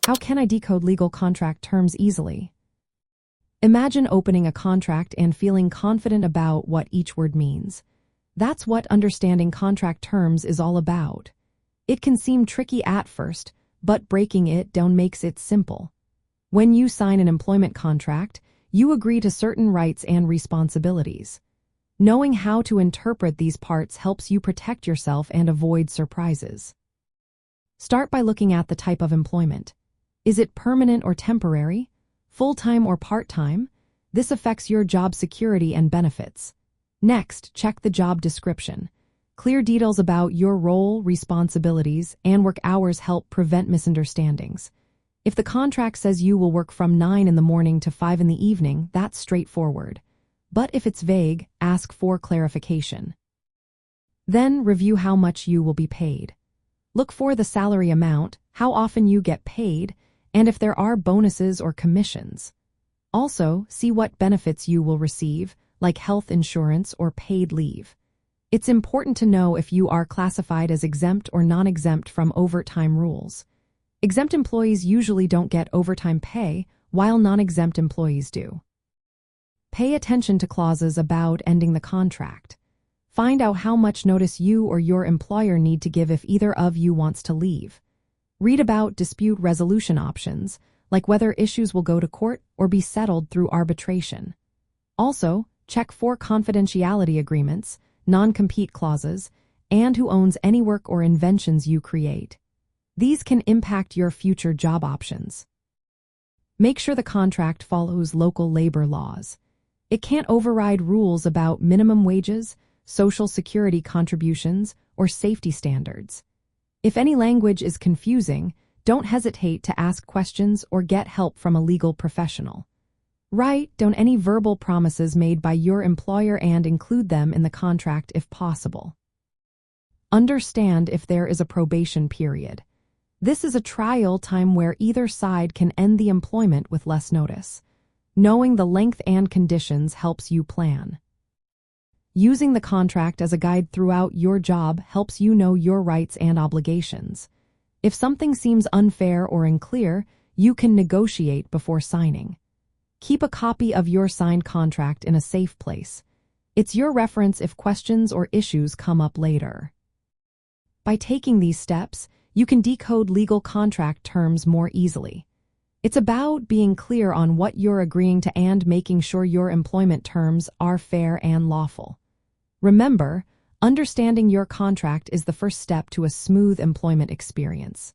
How can I decode legal contract terms easily? Imagine opening a contract and feeling confident about what each word means. That's what understanding contract terms is all about. It can seem tricky at first, but breaking it down makes it simple. When you sign an employment contract, you agree to certain rights and responsibilities. Knowing how to interpret these parts helps you protect yourself and avoid surprises. Start by looking at the type of employment. Is it permanent or temporary? Full-time or part-time? This affects your job security and benefits. Next, check the job description. Clear details about your role, responsibilities, and work hours help prevent misunderstandings. If the contract says you will work from 9 in the morning to 5 in the evening, that's straightforward. But if it's vague, ask for clarification. Then review how much you will be paid. Look for the salary amount, how often you get paid, and if there are bonuses or commissions. Also, see what benefits you will receive, like health insurance or paid leave. It's important to know if you are classified as exempt or non-exempt from overtime rules. Exempt employees usually don't get overtime pay, while non-exempt employees do. Pay attention to clauses about ending the contract. Find out how much notice you or your employer need to give if either of you wants to leave. Read about dispute resolution options, like whether issues will go to court or be settled through arbitration. Also, check for confidentiality agreements, non-compete clauses, and who owns any work or inventions you create. These can impact your future job options. Make sure the contract follows local labor laws. It can't override rules about minimum wages, social security contributions, or safety standards. If any language is confusing, don't hesitate to ask questions or get help from a legal professional. Write down any verbal promises made by your employer and include them in the contract if possible. Understand if there is a probation period. This is a trial time where either side can end the employment with less notice. Knowing the length and conditions helps you plan. Using the contract as a guide throughout your job helps you know your rights and obligations. If something seems unfair or unclear, you can negotiate before signing. Keep a copy of your signed contract in a safe place. It's your reference if questions or issues come up later. By taking these steps, you can decode legal contract terms more easily. It's about being clear on what you're agreeing to and making sure your employment terms are fair and lawful. Remember, understanding your contract is the first step to a smooth employment experience.